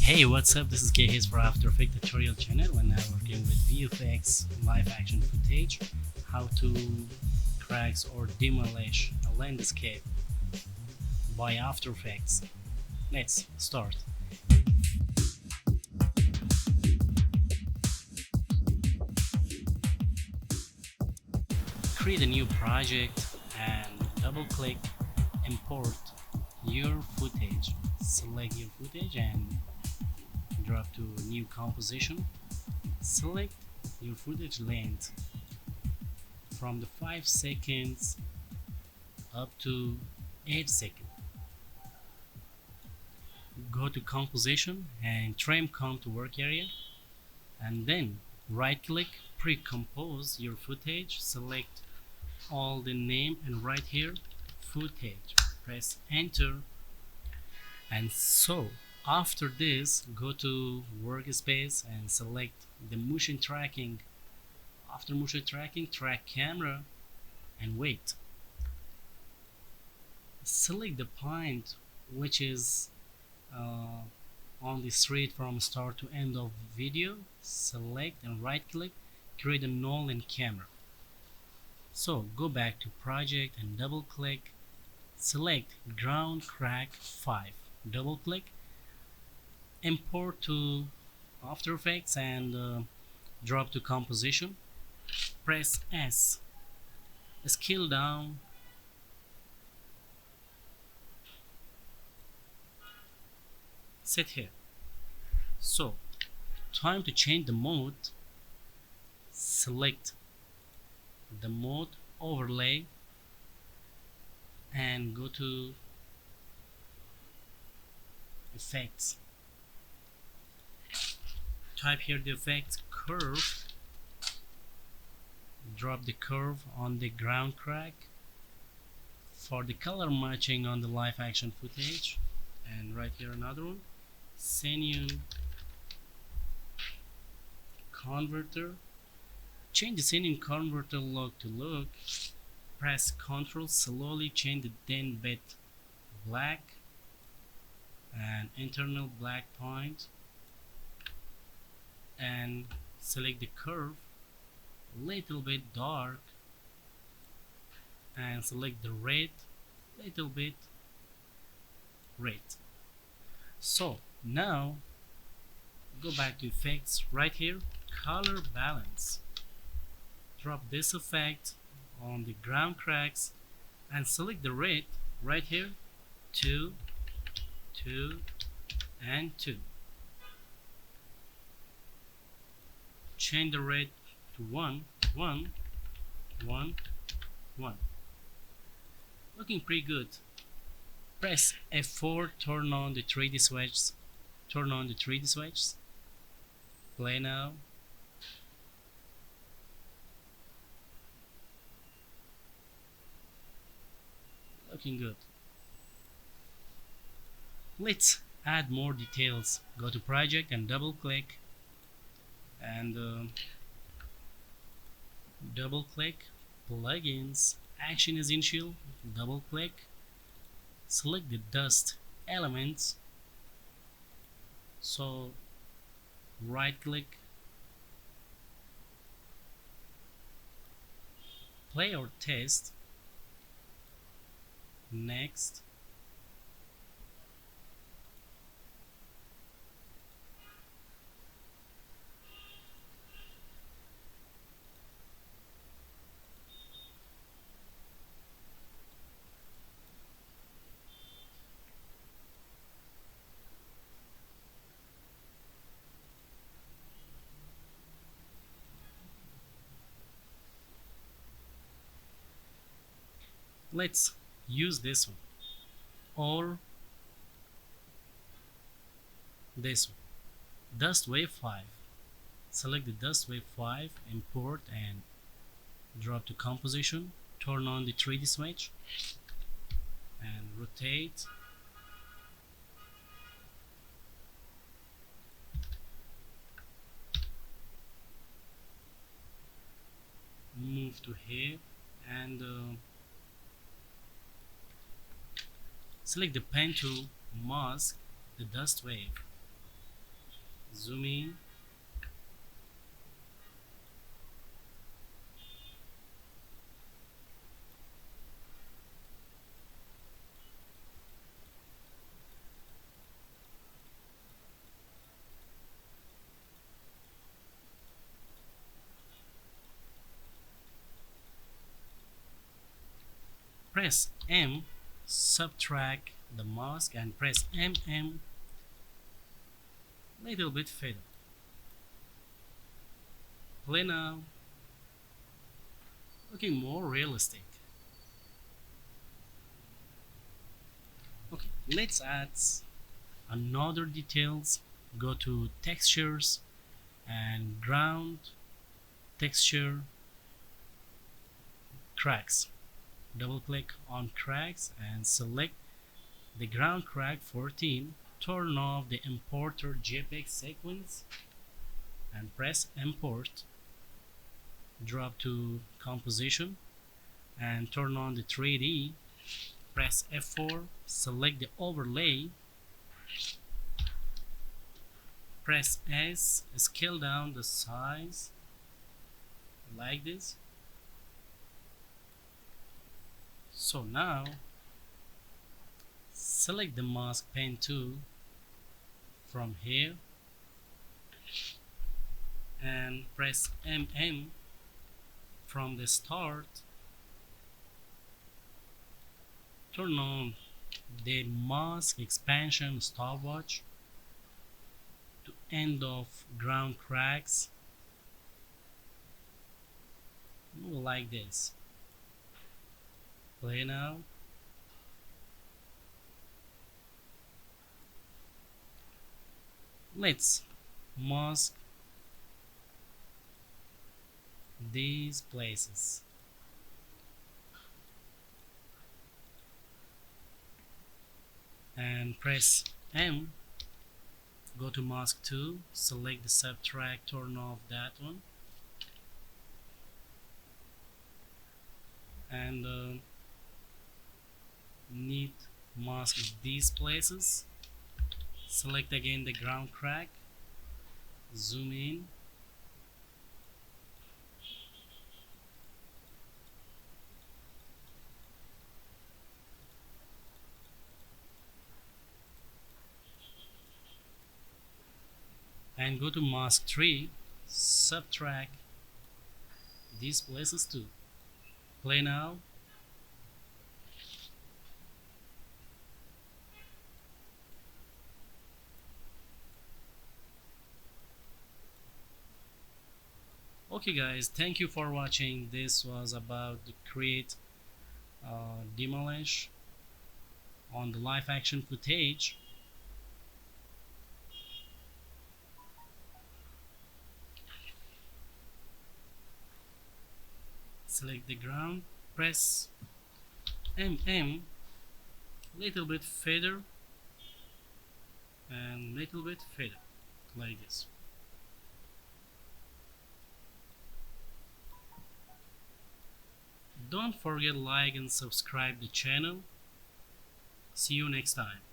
Hey, what's up? This is KH's for After Effects tutorial channel, and I'm working with VFX live action footage, how to crack or demolish a landscape by After Effects. Let's start. Create a new project and double click import your footage. Select your footage and drop to new composition. Select your footage length from the 5 seconds up to 8 seconds. Go to composition and trim come to work area, and then right click pre-compose your footage. Select all the name and right here footage, press enter. And so after this, go to workspace and select the motion tracking. After motion tracking, track camera and wait. Select the point which is on the street from start to end of video. Select and right click, create a null in camera. So go back to project and double click, select ground crack 5, double click, import to After Effects and drop to composition. Press S, scale down, set here. So time to change the mode. Select the mode overlay and go to effects. Type here the effects curve, drop the curve on the ground crack for the color matching on the live action footage, and right here another one, scene converter. Change the scene converter look to look. Press Ctrl, slowly change the 10-bit black and internal black point, and select the curve little bit dark and select the red little bit red. So now go back to effects, right here color balance, drop this effect on the ground cracks and select the red right here 2 2 and 2. Change the red to 1 1 1 1. Looking pretty good. Press F4, turn on the 3D switch. Turn on the 3D switch. Play now. Looking good. Let's add more details. Go to project and double click and double click plugins, action essential, double click, select the dust elements. So right click, play or test, next, let's use this one or this one, dust wave 5. Select the dust wave 5, import and drop to composition, turn on the 3D switch and rotate. Move to here and select the pen tool, mask the dust wave. zoom in, press M, subtract the mask, and press MM, little bit fade. Play now, looking more realistic. Okay, let's add another details. Go to textures and ground texture cracks. Double click on cracks and select the ground crack 14. Turn off the importer JPEG sequence and press import. Drop to composition and turn on the 3D. Press F4, select the overlay, press S, scale down the size like this. So now select the mask pen tool from here and press MM from the start. Turn on the mask expansion stopwatch to end of ground cracks like this. Play now. Let's mask these places. And press M, go to mask 2, select the subtract, turn off that one, and need mask these places. Select again the ground crack, zoom in, and go to mask 3, subtract these places too. Play now. Okay guys, thank you for watching. This was about the create demolish on the live action footage. Select the ground, press MM, little bit feather and little bit feather like this. Don't forget like and subscribe the channel. See you next time.